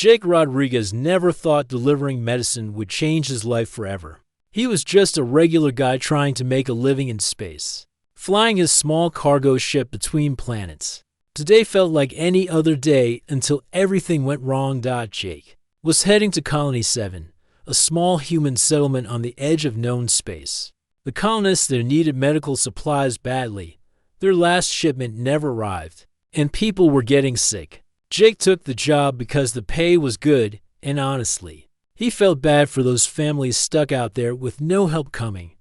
Jake Rodriguez never thought delivering medicine would change his life forever. He was just a regular guy trying to make a living in space, flying his small cargo ship between planets. Today felt like any other day until everything went wrong. Jake was heading to Colony 7, a small human settlement on the edge of known space. The colonists there needed medical supplies badly. Their last shipment never arrived, and people were getting sick. Jake took the job because the pay was good, and honestly, he felt bad for those families stuck out there with no help coming.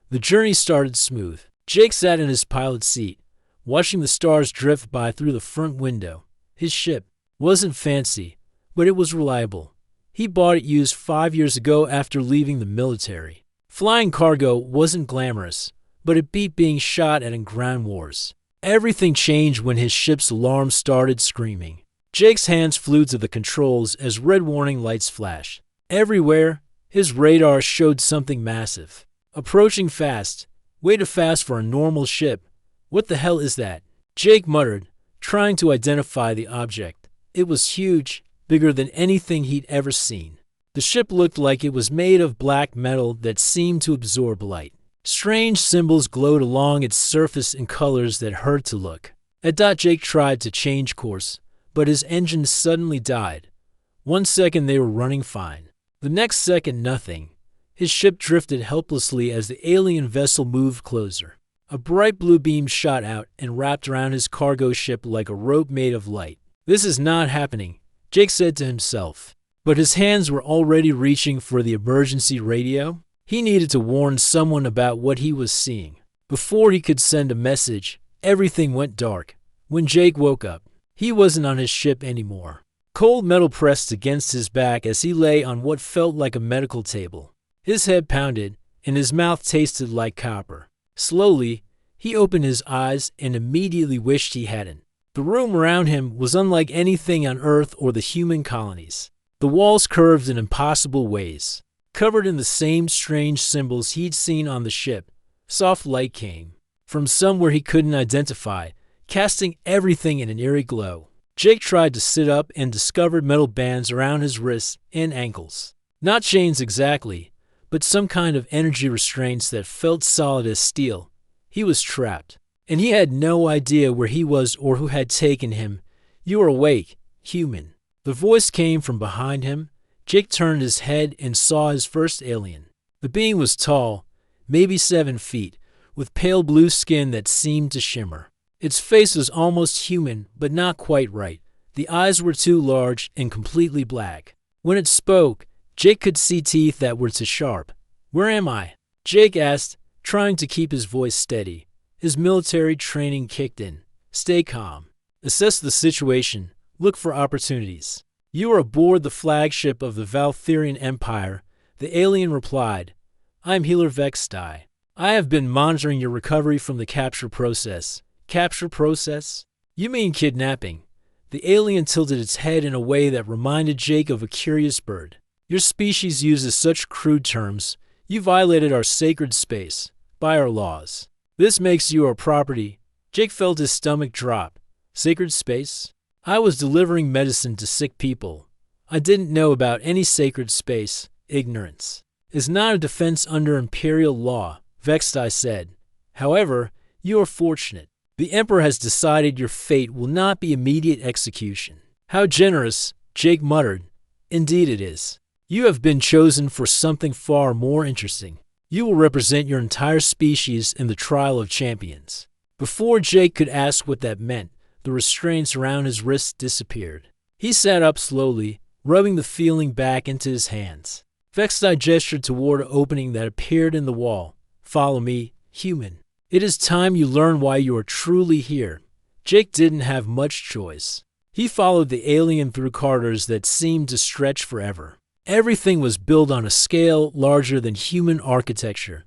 The journey started smooth. Jake sat in his pilot's seat, watching the stars drift by through the front window. His ship wasn't fancy, but it was reliable. He bought it used 5 years ago after leaving the military. Flying cargo wasn't glamorous, but it beat being shot at in ground wars. Everything changed when his ship's alarm started screaming. Jake's hands flew to the controls as red warning lights flashed. Everywhere, his radar showed something massive. Approaching fast. Way too fast for a normal ship. What the hell is that? Jake muttered, trying to identify the object. It was huge, bigger than anything he'd ever seen. The ship looked like it was made of black metal that seemed to absorb light. Strange symbols glowed along its surface in colors that hurt to look. At dot, Jake tried to change course, but his engine suddenly died. 1 second they were running fine. The next second, nothing. His ship drifted helplessly as the alien vessel moved closer. A bright blue beam shot out and wrapped around his cargo ship like a rope made of light. This is not happening, Jake said to himself. But his hands were already reaching for the emergency radio. He needed to warn someone about what he was seeing. Before he could send a message, everything went dark. When Jake woke up, he wasn't on his ship anymore. Cold metal pressed against his back as he lay on what felt like a medical table. His head pounded, and his mouth tasted like copper. Slowly, he opened his eyes and immediately wished he hadn't. The room around him was unlike anything on Earth or the human colonies. The walls curved in impossible ways. Covered in the same strange symbols he'd seen on the ship, soft light came from somewhere he couldn't identify, casting everything in an eerie glow. Jake tried to sit up and discovered metal bands around his wrists and ankles. Not chains exactly, but some kind of energy restraints that felt solid as steel. He was trapped, and he had no idea where he was or who had taken him. "You are awake, human." The voice came from behind him. Jake turned his head and saw his first alien. The being was tall, maybe 7 feet, with pale blue skin that seemed to shimmer. Its face was almost human, but not quite right. The eyes were too large and completely black. When it spoke, Jake could see teeth that were too sharp. "Where am I?" Jake asked, trying to keep his voice steady. His military training kicked in. "Stay calm. Assess the situation. Look for opportunities." "You are aboard the flagship of the Valtherian Empire," the alien replied. "I'm Healer Vextai. I have been monitoring your recovery from the capture process." "Capture process? You mean kidnapping?" The alien tilted its head in a way that reminded Jake of a curious bird. "Your species uses such crude terms. You violated our sacred space, by our laws. This makes you our property." Jake felt his stomach drop. "Sacred space? I was delivering medicine to sick people. I didn't know about any sacred space." "Ignorance is not a defense under imperial law," Vextai said. "However, you are fortunate. The Emperor has decided your fate will not be immediate execution." "How generous," Jake muttered. "Indeed it is. You have been chosen for something far more interesting. You will represent your entire species in the trial of champions." Before Jake could ask what that meant, the restraints around his wrists disappeared. He sat up slowly, rubbing the feeling back into his hands. Vextai gestured toward an opening that appeared in the wall. "Follow me, human. It is time you learn why you are truly here." Jake didn't have much choice. He followed the alien through corridors that seemed to stretch forever. Everything was built on a scale larger than human architecture.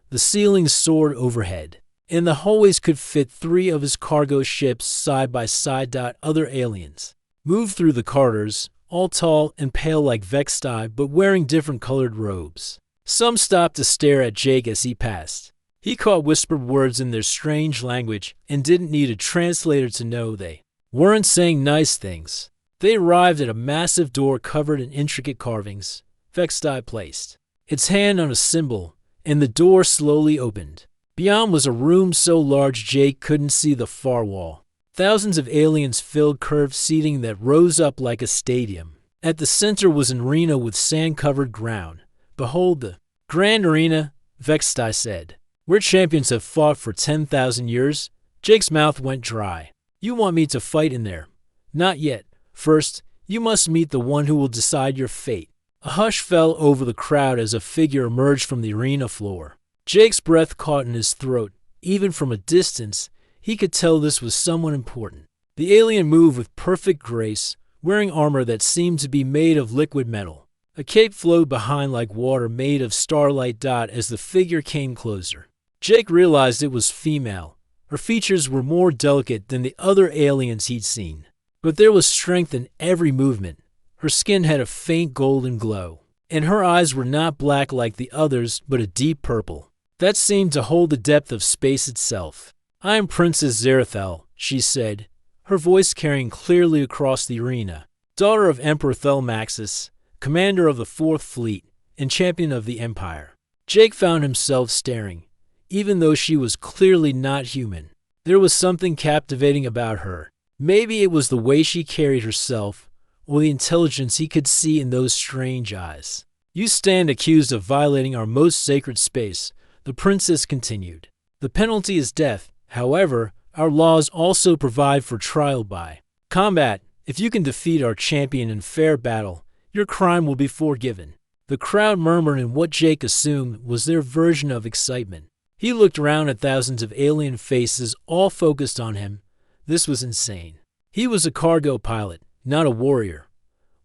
The ceilings soared overhead, and the hallways could fit 3 of his cargo ships side by side. Other aliens moved through the corridors, all tall and pale like Vextai, but wearing different colored robes. Some stopped to stare at Jake as he passed. He caught whispered words in their strange language and didn't need a translator to know they weren't saying nice things. They arrived at a massive door covered in intricate carvings. Vexti placed its hand on a symbol, and the door slowly opened. Beyond was a room so large Jake couldn't see the far wall. Thousands of aliens filled curved seating that rose up like a stadium. At the center was an arena with sand-covered ground. "Behold the grand arena," Vexti said. "Where champions have fought for 10,000 years." Jake's mouth went dry. "You want me to fight in there?" "Not yet. First, you must meet the one who will decide your fate." A hush fell over the crowd as a figure emerged from the arena floor. Jake's breath caught in his throat. Even from a distance, he could tell this was someone important. The alien moved with perfect grace, wearing armor that seemed to be made of liquid metal. A cape flowed behind like water made of starlight dot as the figure came closer. Jake realized it was female. Her features were more delicate than the other aliens he'd seen. But there was strength in every movement. Her skin had a faint golden glow, and her eyes were not black like the others, but a deep purple. That seemed to hold the depth of space itself. "I am Princess Zerathel," she said, her voice carrying clearly across the arena. "Daughter of Emperor Thelmaxis, commander of the Fourth Fleet, and champion of the Empire." Jake found himself staring, even though she was clearly not human. There was something captivating about her. Maybe it was the way she carried herself, or the intelligence he could see in those strange eyes. "You stand accused of violating our most sacred space," the princess continued. "The penalty is death. However, our laws also provide for trial by combat. If you can defeat our champion in fair battle, your crime will be forgiven." The crowd murmured in what Jake assumed was their version of excitement. He looked around at thousands of alien faces, all focused on him. This was insane. He was a cargo pilot, not a warrior.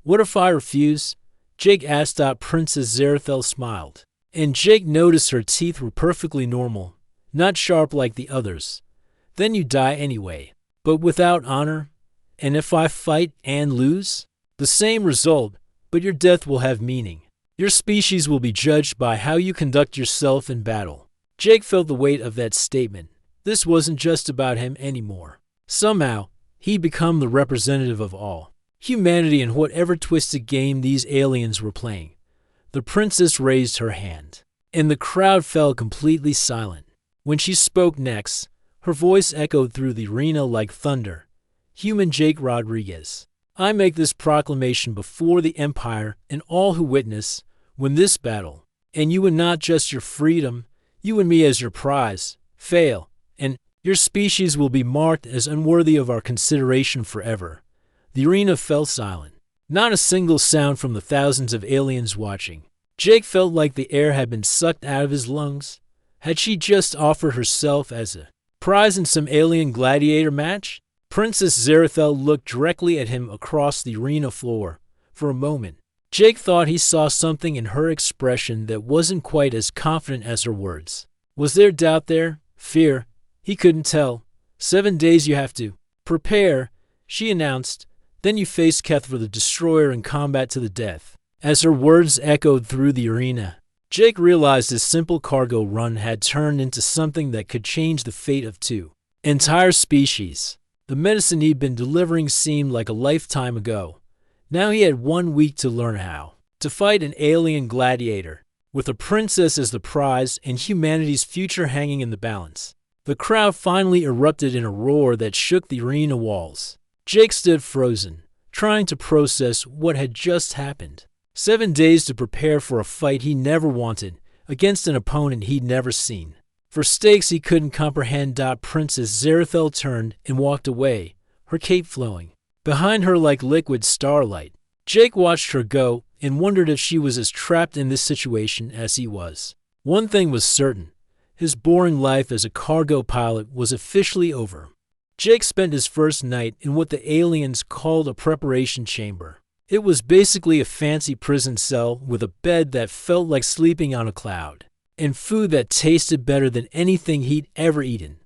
"What if I refuse?" Jake asked. Princess Zerathel smiled, and Jake noticed her teeth were perfectly normal, not sharp like the others. "Then you die anyway. But without honor? And if I fight and lose?" "The same result, but your death will have meaning. Your species will be judged by how you conduct yourself in battle." Jake felt the weight of that statement. This wasn't just about him anymore. Somehow, he'd become the representative of all humanity in whatever twisted game these aliens were playing. The princess raised her hand, and the crowd fell completely silent. When she spoke next, her voice echoed through the arena like thunder. "Human Jake Rodriguez, I make this proclamation before the Empire and all who witness, when this battle, and you and not just your freedom, you and me as your prize, fail, and your species will be marked as unworthy of our consideration forever." The arena fell silent. Not a single sound from the thousands of aliens watching. Jake felt like the air had been sucked out of his lungs. Had she just offered herself as a prize in some alien gladiator match? Princess Zerathel looked directly at him across the arena floor. For a moment, Jake thought he saw something in her expression that wasn't quite as confident as her words. Was there doubt there? Fear? He couldn't tell. 7 days you have to prepare, she announced. Then you face Kethra the Destroyer in combat to the death. As her words echoed through the arena, Jake realized his simple cargo run had turned into something that could change the fate of two entire species. The medicine he'd been delivering seemed like a lifetime ago. Now he had 1 week to learn how to fight an alien gladiator, with a princess as the prize and humanity's future hanging in the balance. The crowd finally erupted in a roar that shook the arena walls. Jake stood frozen, trying to process what had just happened. 7 days to prepare for a fight he never wanted, against an opponent he'd never seen. For stakes he couldn't comprehend. Princess Zerathel turned and walked away, her cape flowing behind her like liquid starlight. Jake watched her go and wondered if she was as trapped in this situation as he was. One thing was certain. His boring life as a cargo pilot was officially over. Jake spent his first night in what the aliens called a preparation chamber. It was basically a fancy prison cell with a bed that felt like sleeping on a cloud, and food that tasted better than anything he'd ever eaten.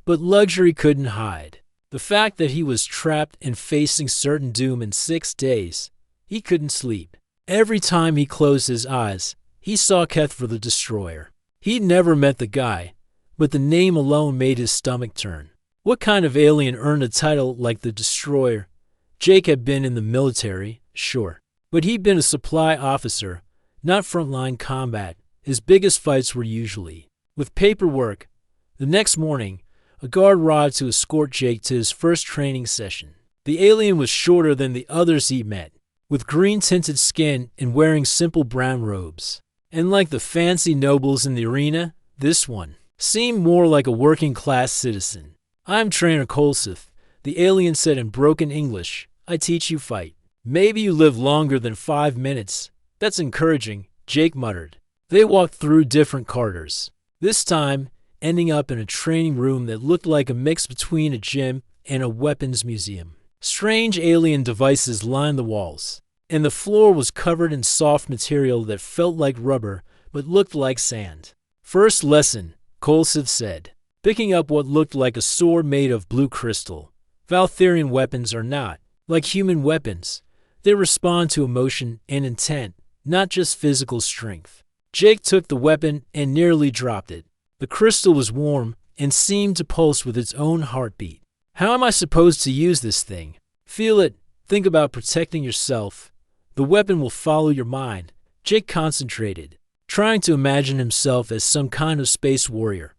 But luxury couldn't hide the fact that he was trapped and facing certain doom in 6 days. He couldn't sleep. Every time he closed his eyes, he saw Kethra the Destroyer. He'd never met the guy, but the name alone made his stomach turn. What kind of alien earned a title like the Destroyer? Jake had been in the military, sure, but he'd been a supply officer, not frontline combat. His biggest fights were usually with paperwork. The next morning, a guard arrived to escort Jake to his first training session. The alien was shorter than the others he met, with green-tinted skin and wearing simple brown robes. And like the fancy nobles in the arena, this one seemed more like a working-class citizen. "I'm Trainer Kolsith," the alien said in broken English. "I teach you fight. Maybe you live longer than 5 minutes. That's encouraging," Jake muttered. They walked through different corridors, this time ending up in a training room that looked like a mix between a gym and a weapons museum. Strange alien devices lined the walls, and the floor was covered in soft material that felt like rubber but looked like sand. "First lesson," Kolsith said, picking up what looked like a sword made of blue crystal. "Valtherian weapons are not like human weapons. They respond to emotion and intent, not just physical strength." Jake took the weapon and nearly dropped it. The crystal was warm and seemed to pulse with its own heartbeat. "How am I supposed to use this thing?" "Feel it. Think about protecting yourself. The weapon will follow your mind." Jake concentrated, trying to imagine himself as some kind of space warrior.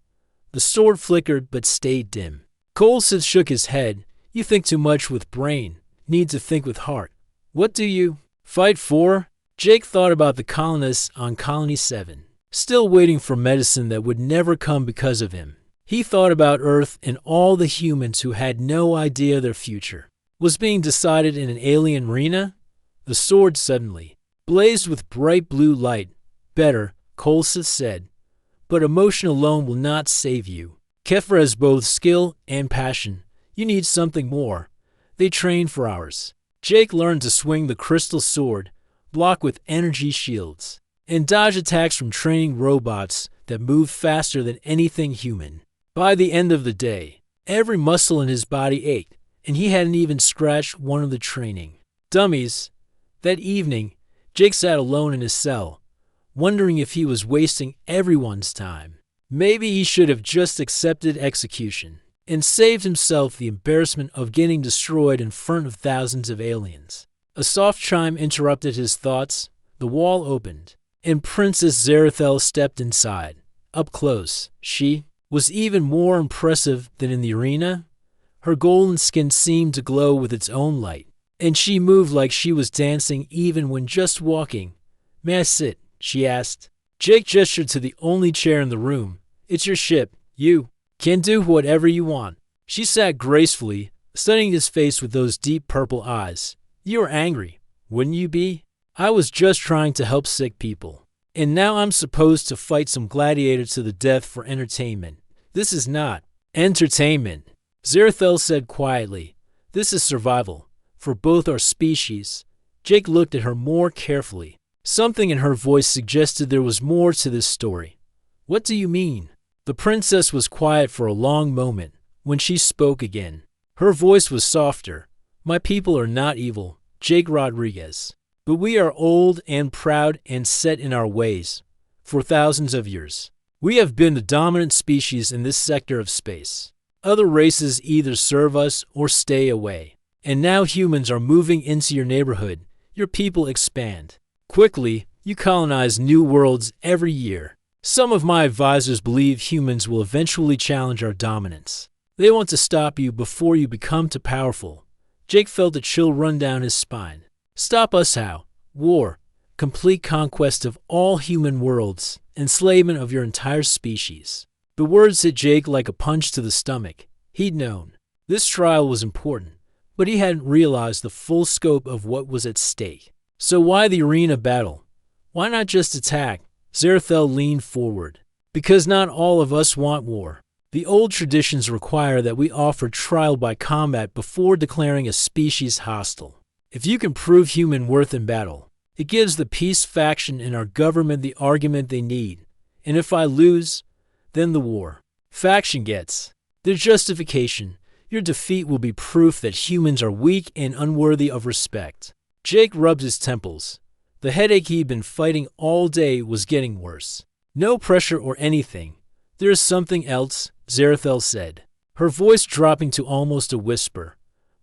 The sword flickered but stayed dim. Kolsith shook his head. "You think too much with brain. Need to think with heart." "What do you fight for?" Jake thought about the colonists on Colony 7, still waiting for medicine that would never come because of him. He thought about Earth and all the humans who had no idea their future was being decided in an alien arena. The sword suddenly blazed with bright blue light. "Better," Kolsith said, "but emotion alone will not save you. Kefra has both skill and passion. You need something more." They trained for hours. Jake learned to swing the crystal sword, block with energy shields, and dodge attacks from training robots that moved faster than anything human. By the end of the day, every muscle in his body ached, and he hadn't even scratched one of the training dummies. That evening, Jake sat alone in his cell, wondering if he was wasting everyone's time. Maybe he should have just accepted execution and saved himself the embarrassment of getting destroyed in front of thousands of aliens. A soft chime interrupted his thoughts. The wall opened, and Princess Zerathel stepped inside. Up close, she was even more impressive than in the arena. Her golden skin seemed to glow with its own light, and she moved like she was dancing even when just walking. "May I sit?" she asked. Jake gestured to the only chair in the room. "It's your ship. You can do whatever you want." She sat gracefully, studying his face with those deep purple eyes. "You are angry, wouldn't you be? I was just trying to help sick people, and now I'm supposed to fight some gladiator to the death for entertainment. This is not entertainment," Zerathel said quietly. "This is survival, for both our species." Jake looked at her more carefully. Something in her voice suggested there was more to this story. "What do you mean?" The princess was quiet for a long moment. When she spoke again, her voice was softer. "My people are not evil, Jake Rodriguez, but we are old and proud and set in our ways. For thousands of years, we have been the dominant species in this sector of space. Other races either serve us or stay away. And now humans are moving into your neighborhood. Your people expand. Quickly, you colonize new worlds every year. Some of my advisors believe humans will eventually challenge our dominance. They want to stop you before you become too powerful." Jake felt a chill run down his spine. "Stop us how? War, complete conquest of all human worlds, enslavement of your entire species." The words hit Jake like a punch to the stomach. He'd known this trial was important, but he hadn't realized the full scope of what was at stake. "So why the arena battle? Why not just attack?" Zerathel leaned forward. "Because not all of us want war. The old traditions require that we offer trial by combat before declaring a species hostile. If you can prove human worth in battle, it gives the peace faction in our government the argument they need. And if I lose, then the war faction gets their justification. Your defeat will be proof that humans are weak and unworthy of respect." Jake rubbed his temples. The headache he'd been fighting all day was getting worse. "No pressure or anything. There is something else," Zerathel said, her voice dropping to almost a whisper.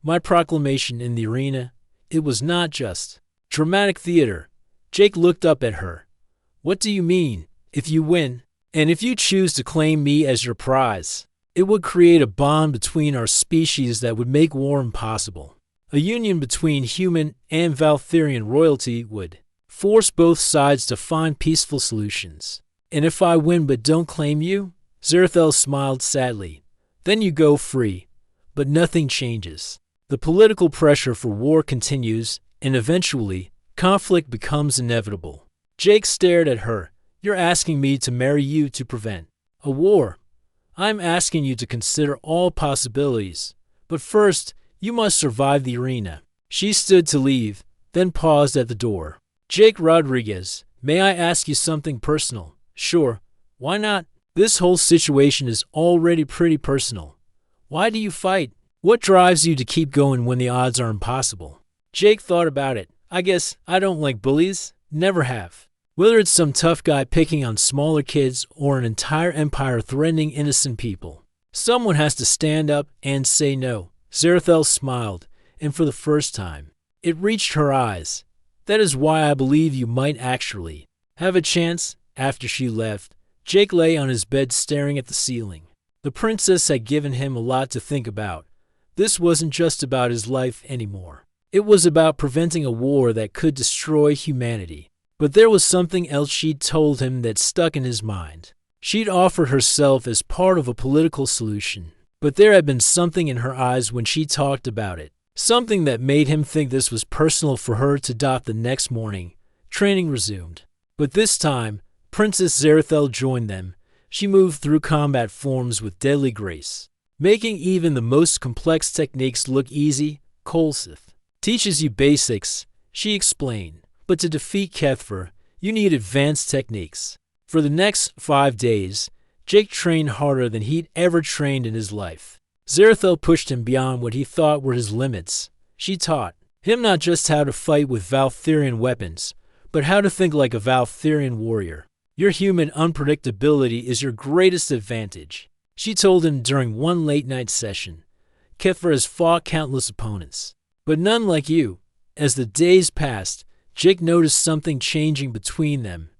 My proclamation in the arena, it was not just dramatic theater. Jake looked up at her. What do you mean, if you win? And if you choose to claim me as your prize? It would create a bond between our species that would make war impossible. A union between human and Valtherian royalty would force both sides to find peaceful solutions. And if I win but don't claim you? Zerathel smiled sadly. Then you go free. But nothing changes. The political pressure for war continues, and eventually, conflict becomes inevitable. Jake stared at her. You're asking me to marry you to prevent a war. I'm asking you to consider all possibilities. But first, you must survive the arena. She stood to leave, then paused at the door. Jake Rodriguez, may I ask you something personal? Sure. Why not? This whole situation is already pretty personal. Why do you fight? What drives you to keep going when the odds are impossible? Jake thought about it. I guess I don't like bullies. Never have. Whether it's some tough guy picking on smaller kids or an entire empire threatening innocent people, someone has to stand up and say no. Zerathel smiled, and for the first time, it reached her eyes. That is why I believe you might actually have a chance. After she left, Jake lay on his bed staring at the ceiling. The princess had given him a lot to think about. This wasn't just about his life anymore. It was about preventing a war that could destroy humanity. But there was something else she'd told him that stuck in his mind. She'd offered herself as part of a political solution. But there had been something in her eyes when she talked about it. Something that made him think this was personal for her to adopt. The next morning, training resumed. But this time, Princess Zerathel joined them. She moved through combat forms with deadly grace, making even the most complex techniques look easy. Kolsith teaches you basics, she explained, but to defeat Kethfer, you need advanced techniques. For the next 5 days, Jake trained harder than he'd ever trained in his life. Zerathel pushed him beyond what he thought were his limits. She taught him not just how to fight with Valtherian weapons, but how to think like a Valtherian warrior. Your human unpredictability is your greatest advantage, she told him during one late-night session. Kethfer has fought countless opponents, but none like you. As the days passed, Jake noticed something changing between them.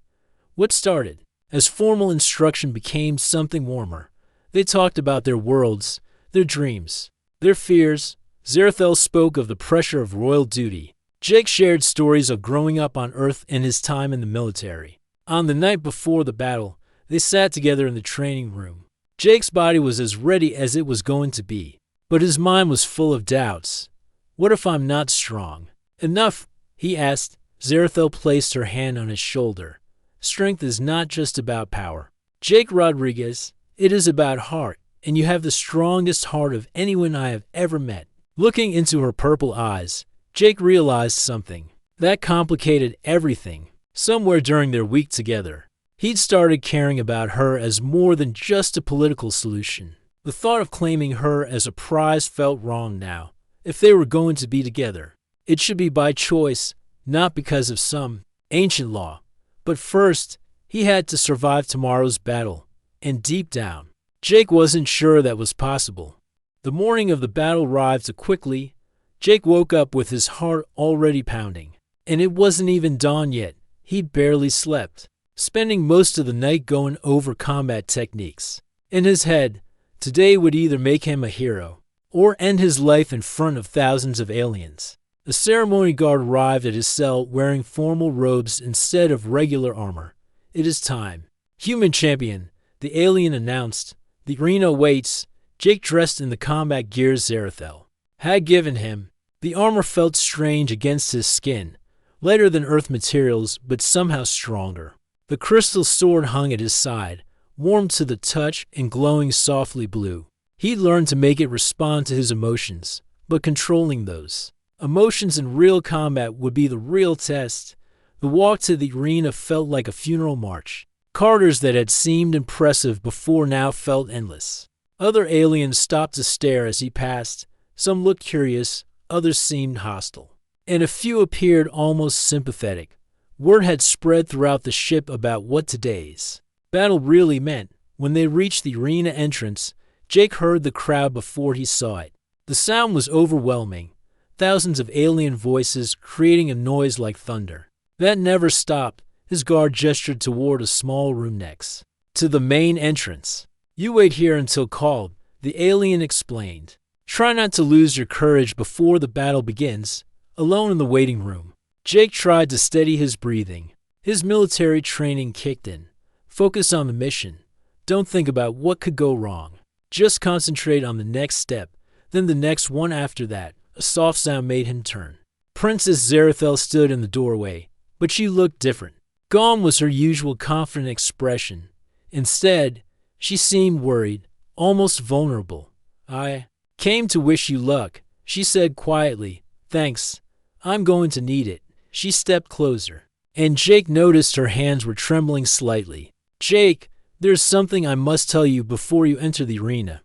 What started as formal instruction became something warmer. They talked about their worlds, their dreams, their fears. Zerathel spoke of the pressure of royal duty. Jake shared stories of growing up on Earth and his time in the military. On the night before the battle, they sat together in the training room. Jake's body was as ready as it was going to be, but his mind was full of doubts. What if I'm not strong enough? He asked. Zerathel placed her hand on his shoulder. Strength is not just about power, Jake Rodriguez. It is about heart, and you have the strongest heart of anyone I have ever met. Looking into her purple eyes, Jake realized something that complicated everything. Somewhere during their week together, he'd started caring about her as more than just a political solution. The thought of claiming her as a prize felt wrong now. If they were going to be together, it should be by choice, not because of some ancient law. But first, he had to survive tomorrow's battle, and deep down, Jake wasn't sure that was possible. The morning of the battle arrived quickly. Jake woke up with his heart already pounding, and it wasn't even dawn yet. He'd barely slept, spending most of the night going over combat techniques. In his head, today would either make him a hero or end his life in front of thousands of aliens. The ceremony guard arrived at his cell wearing formal robes instead of regular armor. It is time. Human champion, the alien announced. The arena waits. Jake, dressed in the combat gear Zerathel had given him. The armor felt strange against his skin. Lighter than earth materials, but somehow stronger. The crystal sword hung at his side, warm to the touch and glowing softly blue. He'd learned to make it respond to his emotions, but controlling those emotions in real combat would be the real test. The walk to the arena felt like a funeral march. Corridors that had seemed impressive before now felt endless. Other aliens stopped to stare as he passed. Some looked curious, others seemed hostile, and a few appeared almost sympathetic. Word had spread throughout the ship about what today's battle really meant. When they reached the arena entrance, Jake heard the crowd before he saw it. The sound was overwhelming, thousands of alien voices creating a noise like thunder. That never stopped. His guard gestured toward a small room next to the main entrance. "You wait here until called," the alien explained. "Try not to lose your courage before the battle begins." Alone in the waiting room, Jake tried to steady his breathing. His military training kicked in. Focus on the mission. Don't think about what could go wrong. Just concentrate on the next step, then the next one after that. A soft sound made him turn. Princess Zerathel stood in the doorway, but she looked different. Gone was her usual confident expression. Instead, she seemed worried, almost vulnerable. "I came to wish you luck," she said quietly. "Thanks. I'm going to need it." She stepped closer, and Jake noticed her hands were trembling slightly. "Jake, there's something I must tell you before you enter the arena."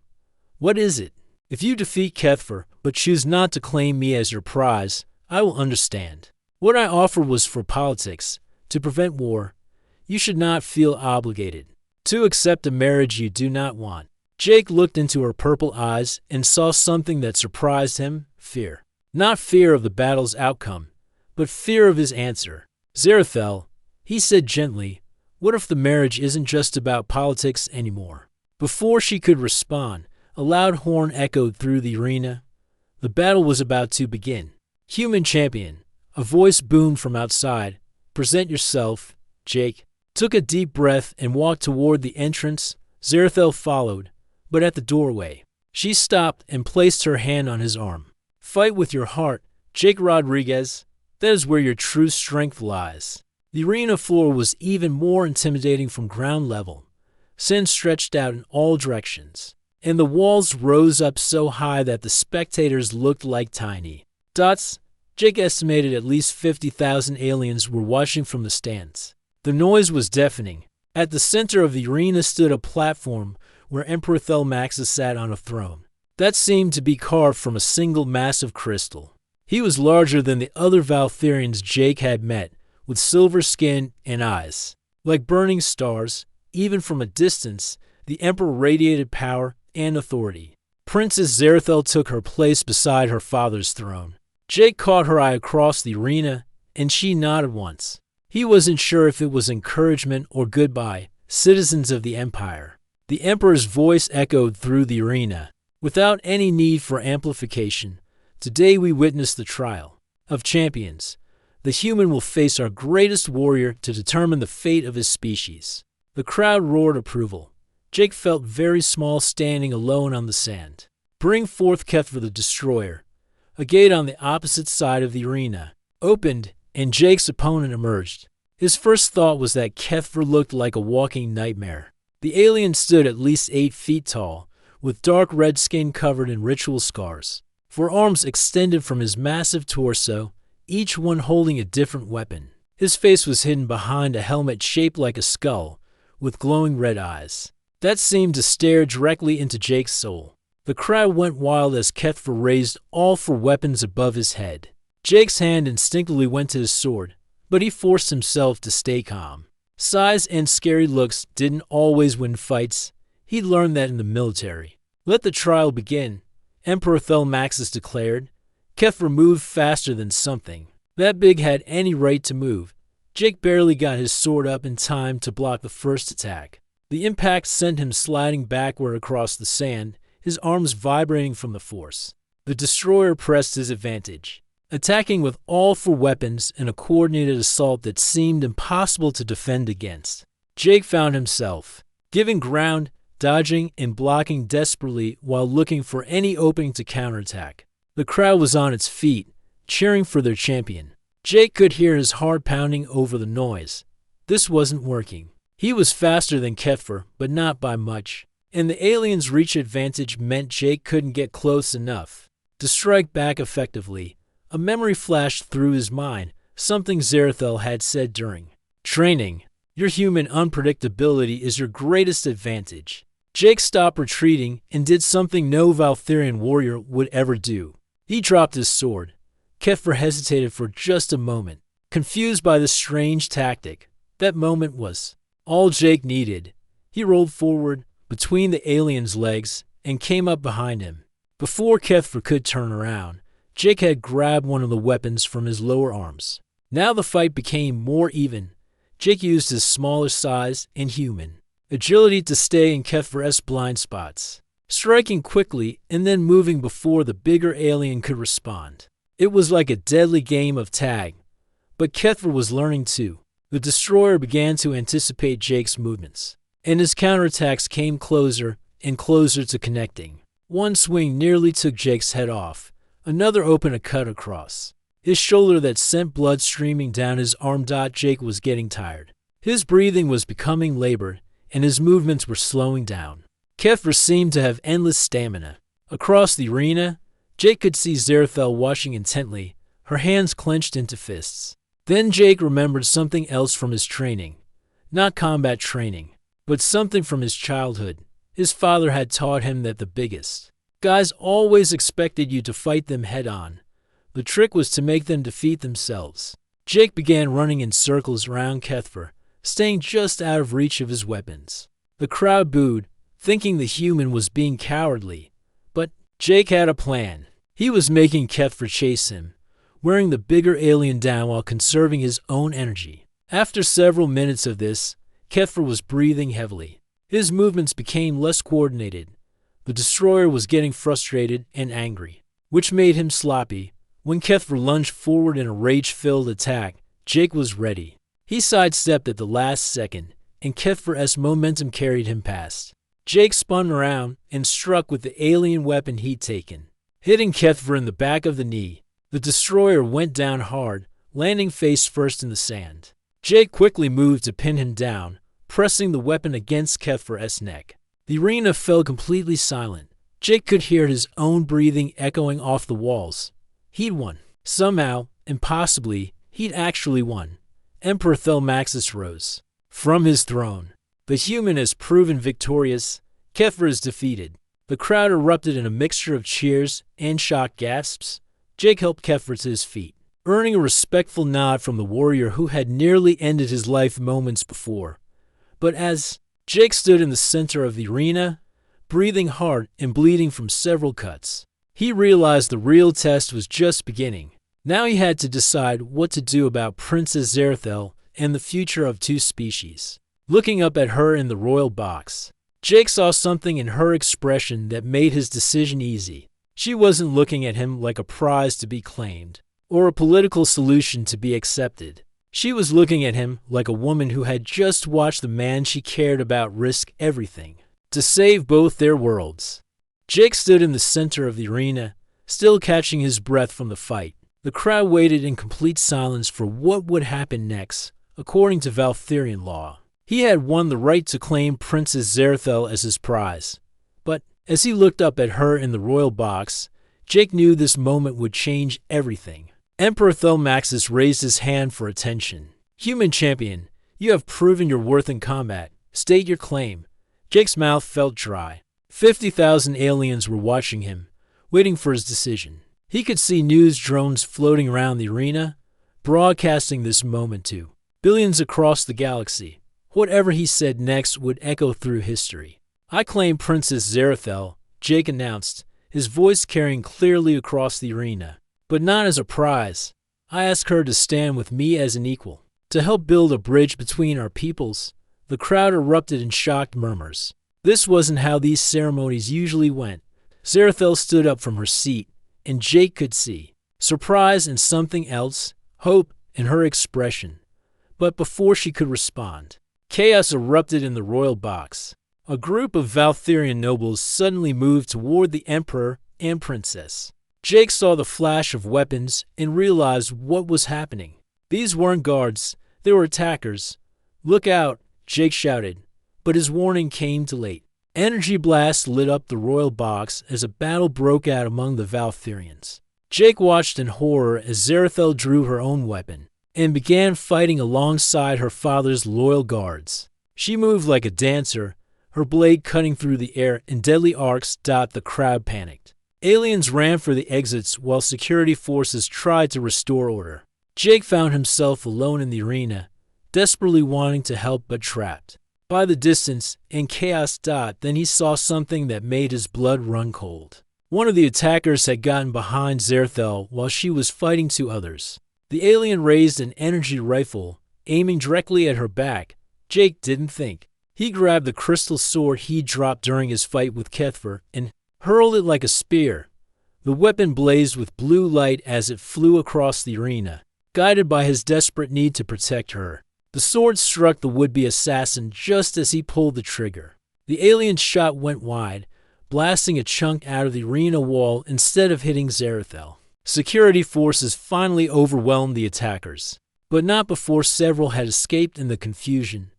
"What is it?" "If you defeat Kethfer, but choose not to claim me as your prize, I will understand. What I offered was for politics, to prevent war. You should not feel obligated to accept a marriage you do not want." Jake looked into her purple eyes and saw something that surprised him: fear. Not fear of the battle's outcome, but fear of his answer. "Zerathel," he said gently, "what if the marriage isn't just about politics anymore?" Before she could respond, a loud horn echoed through the arena. The battle was about to begin. "Human champion," a voice boomed from outside. "Present yourself." Jake took a deep breath and walked toward the entrance. Zerathel followed, but at the doorway, she stopped and placed her hand on his arm. "Fight with your heart, Jake Rodriguez. That is where your true strength lies." The arena floor was even more intimidating from ground level. Sand stretched out in all directions, and the walls rose up so high that the spectators looked like tiny dots. Jake estimated at least 50,000 aliens were watching from the stands. The noise was deafening. At the center of the arena stood a platform where Emperor Thelmaxis sat on a throne that seemed to be carved from a single massive crystal. He was larger than the other Valtherians Jake had met, with silver skin and eyes like burning stars. Even from a distance, the Emperor radiated power and authority. Princess Zerathel took her place beside her father's throne. Jake caught her eye across the arena, and she nodded once. He wasn't sure if it was encouragement or goodbye. "Citizens of the Empire." The Emperor's voice echoed through the arena, without any need for amplification. "Today we witness the trial of champions. The human will face our greatest warrior to determine the fate of his species." The crowd roared approval. Jake felt very small standing alone on the sand. "Bring forth Kethfer the Destroyer." A gate on the opposite side of the arena opened, and Jake's opponent emerged. His first thought was that Kethfer looked like a walking nightmare. The alien stood at least 8 feet tall, with dark red skin covered in ritual scars. 4 arms extended from his massive torso, each one holding a different weapon. His face was hidden behind a helmet shaped like a skull, with glowing red eyes that seemed to stare directly into Jake's soul. The crowd went wild as Kethfer raised all 4 weapons above his head. Jake's hand instinctively went to his sword, but he forced himself to stay calm. Size and scary looks didn't always win fights. He learned that in the military. "Let the trial begin," Emperor Thelmaxis declared. Kethfer moved faster than something that big had any right to move. Jake barely got his sword up in time to block the first attack. The impact sent him sliding backward across the sand, his arms vibrating from the force. The destroyer pressed his advantage, attacking with all 4 weapons in a coordinated assault that seemed impossible to defend against. Jake found himself giving ground, dodging and blocking desperately while looking for any opening to counterattack. The crowd was on its feet, cheering for their champion. Jake could hear his heart pounding over the noise. This wasn't working. He was faster than Kethfer, but not by much. And the alien's reach advantage meant Jake couldn't get close enough to strike back effectively. A memory flashed through his mind, something Zerathel had said during training. "Your human unpredictability is your greatest advantage." Jake stopped retreating and did something no Valtherian warrior would ever do. He dropped his sword. Kethfer hesitated for just a moment, confused by this strange tactic. That moment was all Jake needed. He rolled forward between the alien's legs and came up behind him. Before Kethfer could turn around, Jake had grabbed one of the weapons from his lower arms. Now the fight became more even. Jake used his smaller size and human agility to stay in Kethfer's blind spots, striking quickly and then moving before the bigger alien could respond. It was like a deadly game of tag, but Kethfer was learning too. The destroyer began to anticipate Jake's movements, and his counterattacks came closer and closer to connecting. One swing nearly took Jake's head off, another opened a cut across his shoulder that sent blood streaming down his arm. Jake was getting tired. His breathing was becoming labored, and his movements were slowing down. Kethfer seemed to have endless stamina. Across the arena, Jake could see Zerathel watching intently, her hands clenched into fists. Then Jake remembered something else from his training. Not combat training, but something from his childhood. His father had taught him that the biggest guys always expected you to fight them head-on. The trick was to make them defeat themselves. Jake began running in circles around Kethfer, staying just out of reach of his weapons. The crowd booed, thinking the human was being cowardly. But Jake had a plan. He was making Kethfer chase him, wearing the bigger alien down while conserving his own energy. After several minutes of this, Kethfer was breathing heavily. His movements became less coordinated. The destroyer was getting frustrated and angry, which made him sloppy. When Kethfer lunged forward in a rage-filled attack, Jake was ready. He sidestepped at the last second, and Kethfer's momentum carried him past. Jake spun around and struck with the alien weapon he'd taken, hitting Kethfer in the back of the knee. The destroyer went down hard, landing face first in the sand. Jake quickly moved to pin him down, pressing the weapon against Kethfer's neck. The arena fell completely silent. Jake could hear his own breathing echoing off the walls. He'd won. Somehow, impossibly, he'd actually won. Emperor Thelmaxis rose from his throne. The human is proven victorious. Kethfer is defeated. The crowd erupted in a mixture of cheers and shocked gasps. Jake helped Kethfer to his feet, earning a respectful nod from the warrior who had nearly ended his life moments before. But as Jake stood in the center of the arena, breathing hard and bleeding from several cuts, he realized the real test was just beginning. Now he had to decide what to do about Princess Zerathel and the future of two species. Looking up at her in the royal box, Jake saw something in her expression that made his decision easy. She wasn't looking at him like a prize to be claimed, or a political solution to be accepted. She was looking at him like a woman who had just watched the man she cared about risk everything to save both their worlds. Jake stood in the center of the arena, still catching his breath from the fight. The crowd waited in complete silence for what would happen next, according to Valtherian law. He had won the right to claim Princess Zerathel as his prize. But as he looked up at her in the royal box, Jake knew this moment would change everything. Emperor Thelmaxis raised his hand for attention. Human champion, you have proven your worth in combat. State your claim. Jake's mouth felt dry. 50,000 aliens were watching him, waiting for his decision. He could see news drones floating around the arena, broadcasting this moment to billions across the galaxy. Whatever he said next would echo through history. I claim Princess Zerathel, Jake announced, his voice carrying clearly across the arena. But not as a prize. I ask her to stand with me as an equal, to help build a bridge between our peoples. The crowd erupted in shocked murmurs. This wasn't how these ceremonies usually went. Zerathel stood up from her seat, and Jake could see surprise and something else, hope in her expression. But before she could respond, chaos erupted in the royal box. A group of Valtherian nobles suddenly moved toward the emperor and princess. Jake saw the flash of weapons and realized what was happening. These weren't guards, they were attackers. Look out, Jake shouted, but his warning came too late. Energy blasts lit up the royal box as a battle broke out among the Valtherians. Jake watched in horror as Zerathel drew her own weapon and began fighting alongside her father's loyal guards. She moved like a dancer, her blade cutting through the air in deadly arcs. The crowd panicked. Aliens ran for the exits while security forces tried to restore order. Jake found himself alone in the arena, desperately wanting to help but trapped by the distance and chaos. Then he saw something that made his blood run cold. One of the attackers had gotten behind Zerthel while she was fighting two others. The alien raised an energy rifle, aiming directly at her back. Jake didn't think. He grabbed the crystal sword he dropped during his fight with Kethfer and hurled it like a spear. The weapon blazed with blue light as it flew across the arena, guided by his desperate need to protect her. The sword struck the would-be assassin just as he pulled the trigger. The alien's shot went wide, blasting a chunk out of the arena wall instead of hitting Zerthel. Security forces finally overwhelmed the attackers, but not before several had escaped in the confusion.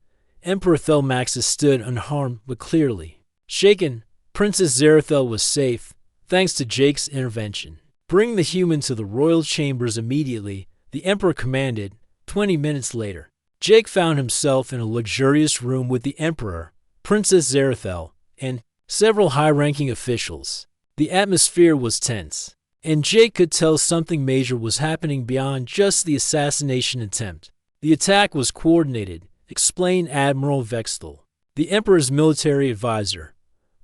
Emperor Thelmaxis stood unharmed but clearly shaken. Princess Zerthel was safe, thanks to Jake's intervention. Bring the human to the royal chambers immediately, the Emperor commanded. 20 minutes later, Jake found himself in a luxurious room with the Emperor, Princess Zerthel, and several high-ranking officials. The atmosphere was tense, and Jake could tell something major was happening beyond just the assassination attempt. The attack was coordinated, explained Admiral Vextel, the Emperor's military advisor.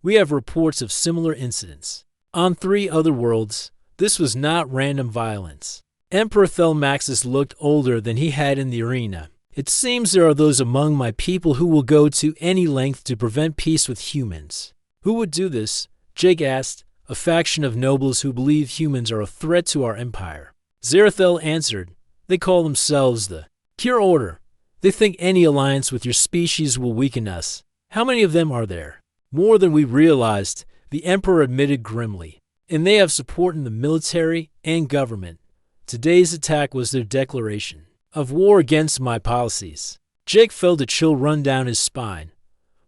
We have reports of similar incidents on 3 other worlds. This was not random violence. Emperor Thelmaxis looked older than he had in the arena. It seems there are those among my people who will go to any length to prevent peace with humans. Who would do this? Jake asked. A faction of nobles who believe humans are a threat to our empire. Zerthel answered. They call themselves the Pure Order. They think any alliance with your species will weaken us. How many of them are there? More than we realized, the Emperor admitted grimly. And they have support in the military and government. Today's attack was their declaration of war against my policies. Jake felt a chill run down his spine.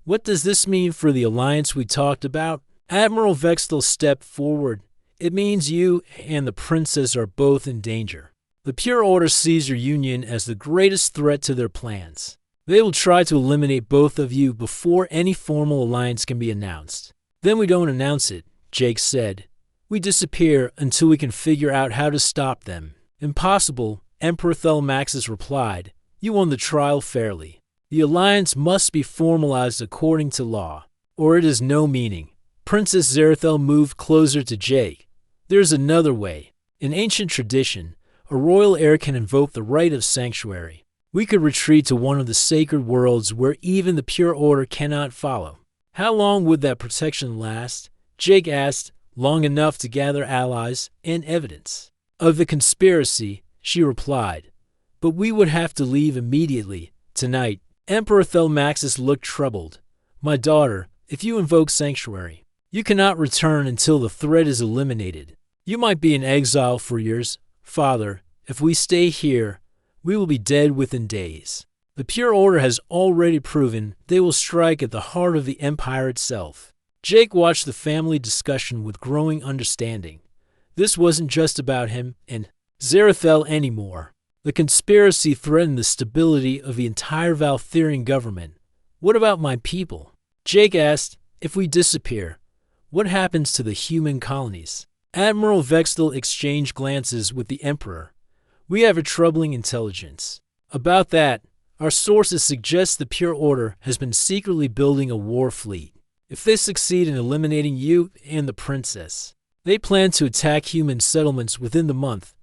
What does this mean for the alliance we talked about? Admiral Vextel stepped forward. It means you and the princess are both in danger. The Pure Order sees your union as the greatest threat to their plans. They will try to eliminate both of you before any formal alliance can be announced. Then we don't announce it, Jake said. We disappear until we can figure out how to stop them. Impossible, Emperor Thelmaxis replied. You won the trial fairly. The alliance must be formalized according to law, or it is no meaning. Princess Zerthel moved closer to Jake. There's another way. In ancient tradition, a royal heir can invoke the right of sanctuary. We could retreat to one of the sacred worlds where even the Pure Order cannot follow. How long would that protection last? Jake asked. Long enough to gather allies and evidence of the conspiracy, she replied. But we would have to leave immediately, tonight. Emperor Thelmaxis looked troubled. My daughter, if you invoke sanctuary, you cannot return until the threat is eliminated. You might be in exile for years. Father, if we stay here, we will be dead within days. The Pure Order has already proven they will strike at the heart of the Empire itself. Jake watched the family discussion with growing understanding. This wasn't just about him and Zerthel anymore. The conspiracy threatened the stability of the entire Valtherian government. What about my people? Jake asked. If we disappear, what happens to the human colonies? Admiral Vextel exchanged glances with the Emperor. We have a troubling intelligence. About that, our sources suggest the Pure Order has been secretly building a war fleet. If they succeed in eliminating you and the princess, they plan to attack human settlements within the month.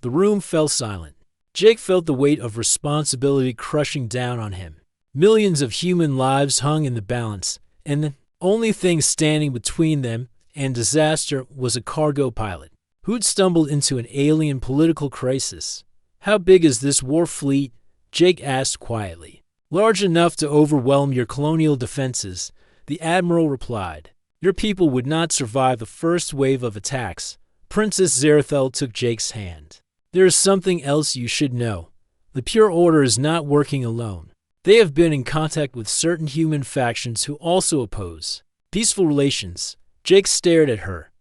The room fell silent. Jake felt the weight of responsibility crushing down on him. Millions of human lives hung in the balance, and the only thing standing between them and disaster was a cargo pilot who'd stumbled into an alien political crisis. How big is this war fleet? Jake asked quietly. Large enough to overwhelm your colonial defenses, the Admiral replied. Your people would not survive the first wave of attacks. Princess Zerthel took Jake's hand. There is something else you should know. The Pure Order is not working alone. They have been in contact with certain human factions who also oppose peaceful relations. Jake stared at her.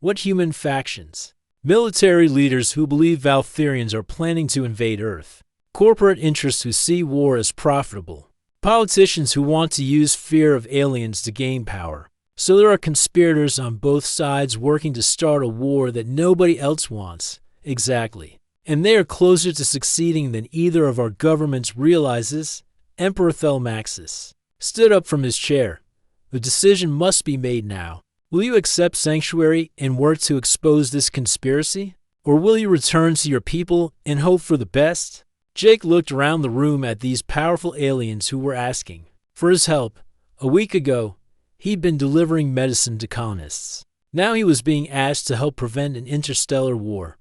What human factions? Military leaders who believe Valtherians are planning to invade Earth. Corporate interests who see war as profitable. Politicians who want to use fear of aliens to gain power. So there are conspirators on both sides working to start a war that nobody else wants. Exactly. And they are closer to succeeding than either of our governments realizes. Emperor Thelmaxis stood up from his chair. The decision must be made now. Will you accept sanctuary and work to expose this conspiracy? Or will you return to your people and hope for the best? Jake looked around the room at these powerful aliens who were asking for his help. A week ago, he'd been delivering medicine to colonists. Now he was being asked to help prevent an interstellar war.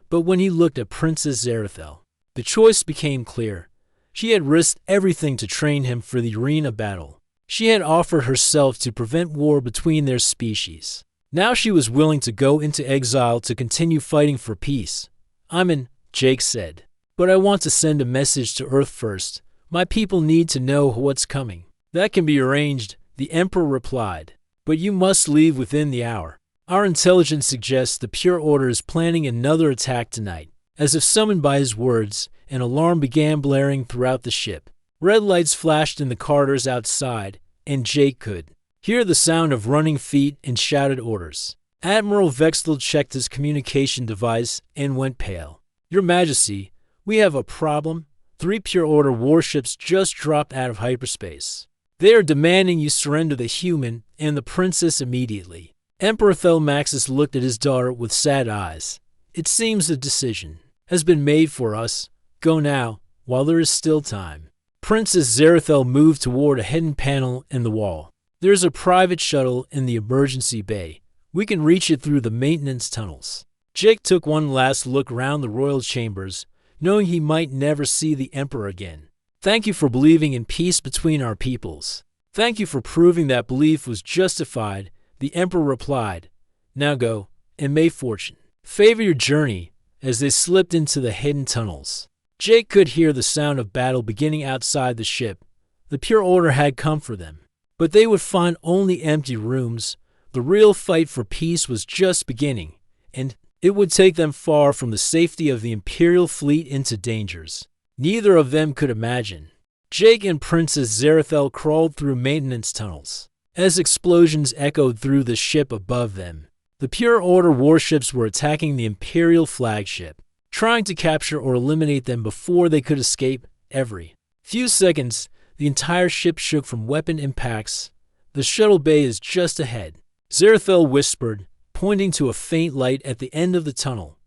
But when he looked at Princess Zerathel, the choice became clear. She had risked everything to train him for the arena battle. She had offered herself to prevent war between their species. Now she was willing to go into exile to continue fighting for peace. "I'm in," Jake said. "But I want to send a message to Earth first. My people need to know what's coming." "That can be arranged," the Emperor replied. "But you must leave within the hour. Our intelligence suggests the Pure Order is planning another attack tonight." As if summoned by his words, an alarm began blaring throughout the ship. Red lights flashed in the corridors outside, and Jake could hear the sound of running feet and shouted orders. Admiral Vextel checked his communication device and went pale. "Your Majesty, we have a problem. 3 Pure Order warships just dropped out of hyperspace. They are demanding you surrender the human and the princess immediately." Emperor Thelmaxis looked at his daughter with sad eyes. "It seems the decision has been made for us. Go now, while there is still time." Princess Zerathel moved toward a hidden panel in the wall. "There's a private shuttle in the emergency bay. We can reach it through the maintenance tunnels." Jake took one last look around the royal chambers, knowing he might never see the Emperor again. "Thank you for believing in peace between our peoples. Thank you for proving that belief was justified," the Emperor replied. "Now go, and may fortune favor your journey." As they slipped into the hidden tunnels, Jake could hear the sound of battle beginning outside the ship. The Pure Order had come for them, but they would find only empty rooms. The real fight for peace was just beginning, and it would take them far from the safety of the Imperial fleet into dangers neither of them could imagine. Jake and Princess Zerathel crawled through maintenance tunnels as explosions echoed through the ship above them. The Pure Order warships were attacking the Imperial flagship, trying to capture or eliminate them before they could escape. Every few seconds, the entire ship shook from weapon impacts. "The shuttle bay is just ahead," Zerathel whispered, pointing to a faint light at the end of the tunnel.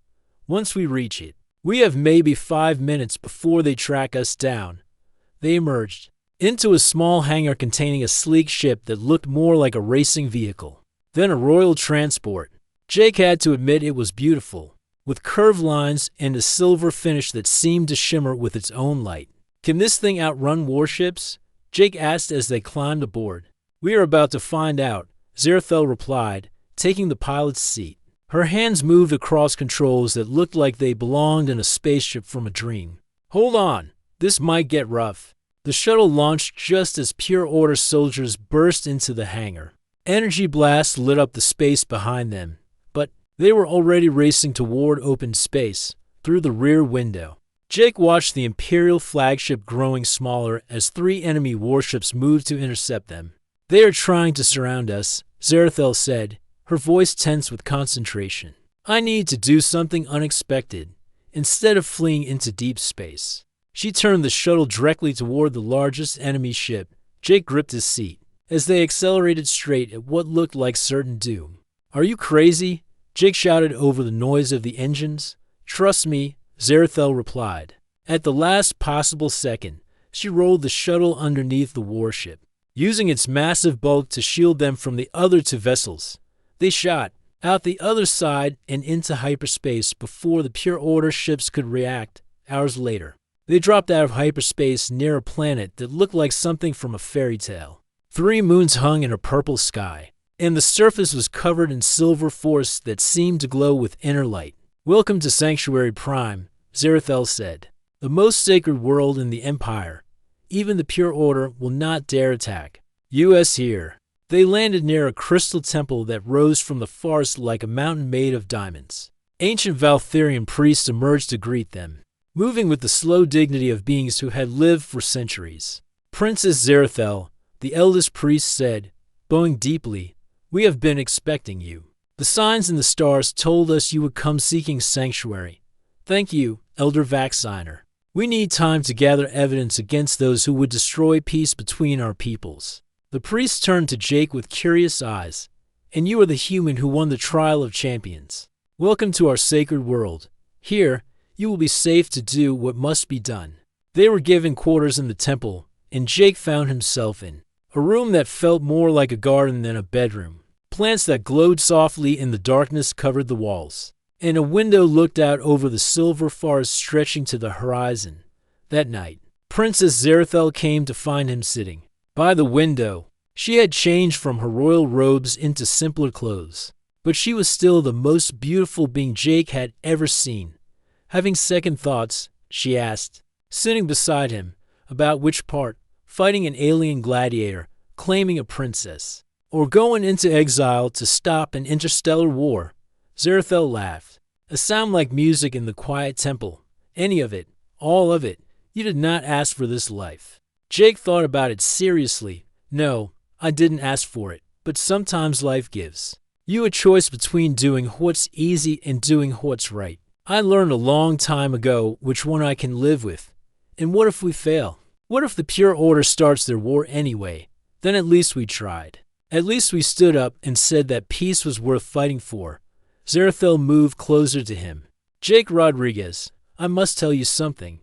"Once we reach it, we have maybe 5 minutes before they track us down." They emerged into a small hangar containing a sleek ship that looked more like a racing vehicle than a royal transport. Jake had to admit it was beautiful, with curved lines and a silver finish that seemed to shimmer with its own light. "Can this thing outrun warships?" Jake asked as they climbed aboard. "We are about to find out," Zerathel replied, taking the pilot's seat. Her hands moved across controls that looked like they belonged in a spaceship from a dream. "Hold on, this might get rough." The shuttle launched just as Pure Order soldiers burst into the hangar. Energy blasts lit up the space behind them, but they were already racing toward open space through the rear window. Jake watched the Imperial flagship growing smaller as 3 enemy warships moved to intercept them. "They are trying to surround us," Zerathel said, her voice tense with concentration. "I need to do something unexpected instead of fleeing into deep space." She turned the shuttle directly toward the largest enemy ship. Jake gripped his seat as they accelerated straight at what looked like certain doom. "Are you crazy?" Jake shouted over the noise of the engines. "Trust me," Zerathel replied. At the last possible second, she rolled the shuttle underneath the warship, using its massive bulk to shield them from the other 2 vessels. They shot out the other side and into hyperspace before the Pure Order ships could react. Hours later, they dropped out of hyperspace near a planet that looked like something from a fairy tale. 3 moons hung in a purple sky, and the surface was covered in silver forests that seemed to glow with inner light. "Welcome to Sanctuary Prime," Zerathel said. "The most sacred world in the Empire. Even the Pure Order will not dare attack. U.S. here." They landed near a crystal temple that rose from the forest like a mountain made of diamonds. Ancient Valtherian priests emerged to greet them, moving with the slow dignity of beings who had lived for centuries. Princess Zerathel, the eldest priest, said, bowing deeply, "We have been expecting you. The signs in the stars told us you would come seeking sanctuary. Thank you, Elder Vaxiner. We need time to gather evidence against those who would destroy peace between our peoples." The priest turned to Jake with curious eyes. and you are the human who won the trial of champions. Welcome to our sacred world. Here, you will be safe to do what must be done." They were given quarters in the temple, and Jake found himself in a room that felt more like a garden than a bedroom. Plants that glowed softly in the darkness covered the walls, and a window looked out over the silver forest stretching to the horizon. That night, Princess Zerathel came to find him sitting by the window. She had changed from her royal robes into simpler clothes, but she was still the most beautiful being Jake had ever seen. Having second thoughts, she asked, sitting beside him, about which part, fighting an alien gladiator, claiming a princess, or going into exile to stop an interstellar war. Zerathel laughed, a sound like music in the quiet temple. Any of it, all of it. You did not ask for this life. Jake thought about it seriously. No, I didn't ask for it, but sometimes life gives you a choice between doing what's easy and doing what's right. I learned a long time ago which one I can live with. And what if we fail? What if the Pure Order starts their war anyway? Then at least we tried. At least we stood up and said that peace was worth fighting for. Zerathel moved closer to him. Jake Rodriguez, I must tell you something.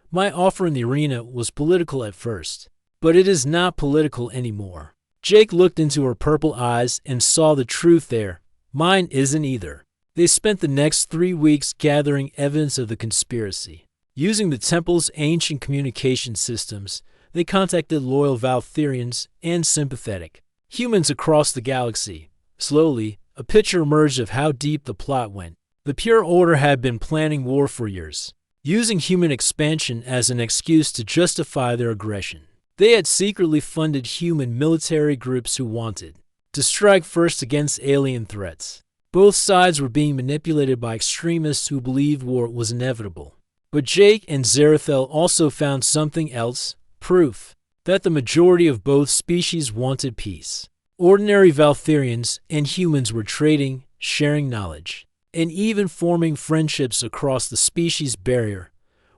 My offer in the arena was political at first, but it is not political anymore. Jake looked into her purple eyes and saw the truth there. Mine isn't either. They spent the next 3 weeks gathering evidence of the conspiracy. Using the temple's ancient communication systems, they contacted loyal Valtherians and sympathetic humans across the galaxy. Slowly, a picture emerged of how deep the plot went. The Pure Order had been planning war for years, using human expansion as an excuse to justify their aggression. They had secretly funded human military groups who wanted to strike first against alien threats. Both sides were being manipulated by extremists who believed war was inevitable. But Jake and Zerathel also found something else, proof that the majority of both species wanted peace. Ordinary Valtherians and humans were trading, sharing knowledge, and even forming friendships across the species barrier.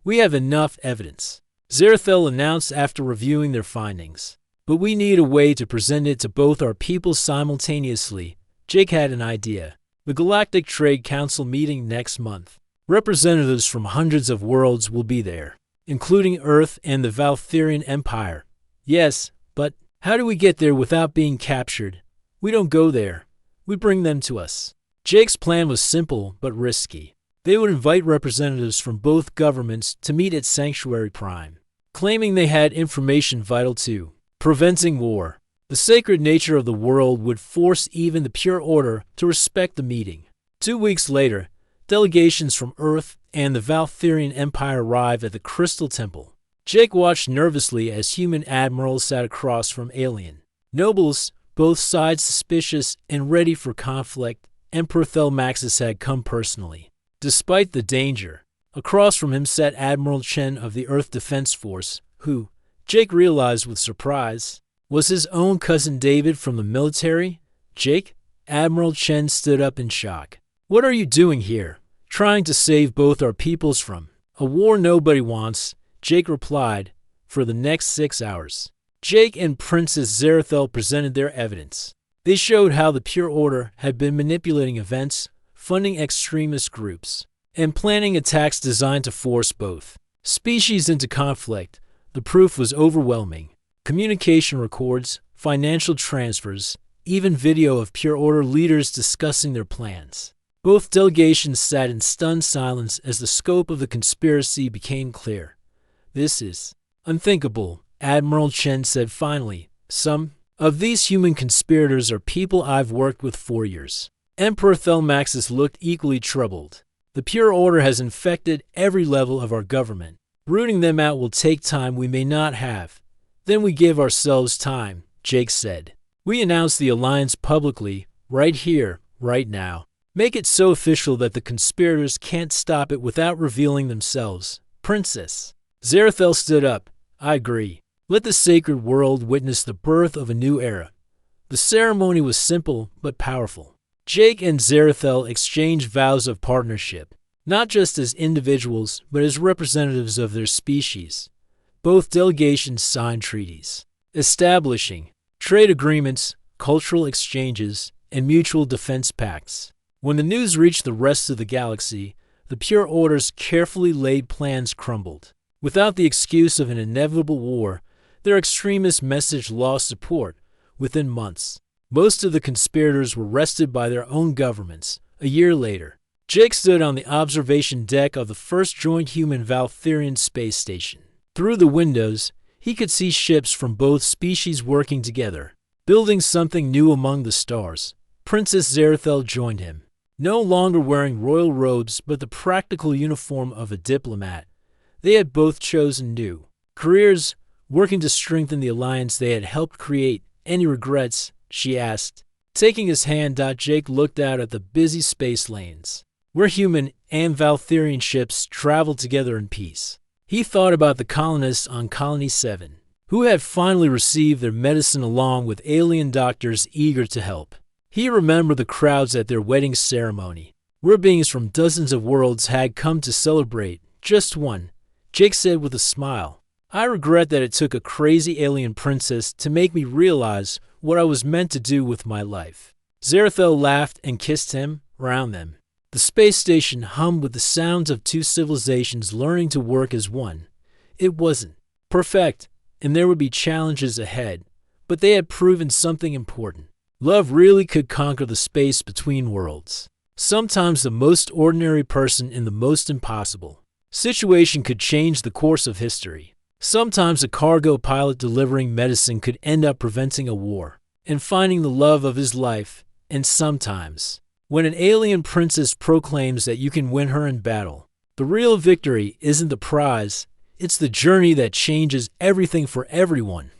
We have enough evidence, Zerathel announced after reviewing their findings. But we need a way to present it to both our peoples simultaneously. Jake had an idea. The Galactic Trade Council meeting next month. Representatives from hundreds of worlds will be there, including Earth and the Valtherian Empire. Yes, but how do we get there without being captured? We don't go there. We bring them to us. Jake's plan was simple but risky. They would invite representatives from both governments to meet at Sanctuary Prime, claiming they had information vital to preventing war. The sacred nature of the world would force even the Pure Order to respect the meeting. 2 weeks later, delegations from Earth and the Valtherian Empire arrived at the Crystal Temple. Jake watched nervously as human admirals sat across from alien nobles, both sides suspicious and ready for conflict. Emperor Thelmaxis had come personally. Despite the danger, across from him sat Admiral Chen of the Earth Defense Force, who, Jake realized with surprise, was his own cousin David from the military. Jake? Admiral Chen stood up in shock. What are you doing here? Trying to save both our peoples from a war nobody wants, Jake replied. For the next 6 hours, Jake and Princess Zerathel presented their evidence. They showed how the Pure Order had been manipulating events, funding extremist groups, and planning attacks designed to force both species into conflict. The proof was overwhelming. Communication records, financial transfers, even video of Pure Order leaders discussing their plans. Both delegations sat in stunned silence as the scope of the conspiracy became clear. This is unthinkable, Admiral Chen said finally. Some of these human conspirators are people I've worked with for years. Emperor Thelmaxis looked equally troubled. The Pure Order has infected every level of our government. Rooting them out will take time we may not have. Then we give ourselves time, Jake said. We announce the alliance publicly, right here, right now. Make it so official that the conspirators can't stop it without revealing themselves. Princess. Zerathel stood up. I agree. Let the sacred world witness the birth of a new era. The ceremony was simple but powerful. Jake and Zerathel exchanged vows of partnership, not just as individuals but as representatives of their species. Both delegations signed treaties, establishing trade agreements, cultural exchanges, and mutual defense pacts. When the news reached the rest of the galaxy, the Pure Order's carefully laid plans crumbled. Without the excuse of an inevitable war, their extremist message lost support within months. Most of the conspirators were arrested by their own governments. A year later, Jake stood on the observation deck of the first joint human-Valtherian space station. Through the windows, he could see ships from both species working together, building something new among the stars. Princess Zerathel joined him, no longer wearing royal robes but the practical uniform of a diplomat. They had both chosen new careers, working to strengthen the alliance they had helped create. "Any regrets?" she asked. Taking his hand, Jake looked out at the busy space lanes, where human and Valtherian ships traveled together in peace. He thought about the colonists on Colony 7, who had finally received their medicine along with alien doctors eager to help. He remembered the crowds at their wedding ceremony, where beings from dozens of worlds had come to celebrate. "Just one," Jake said with a smile. "I regret that it took a crazy alien princess to make me realize what I was meant to do with my life." Zerathel laughed and kissed him around them. The space station hummed with the sounds of two civilizations learning to work as one. It wasn't perfect, and there would be challenges ahead, but they had proven something important. Love really could conquer the space between worlds. Sometimes the most ordinary person in the most impossible situation could change the course of history. Sometimes a cargo pilot delivering medicine could end up preventing a war and finding the love of his life. And sometimes, when an alien princess proclaims that you can win her in battle, the real victory isn't the prize, it's the journey that changes everything for everyone.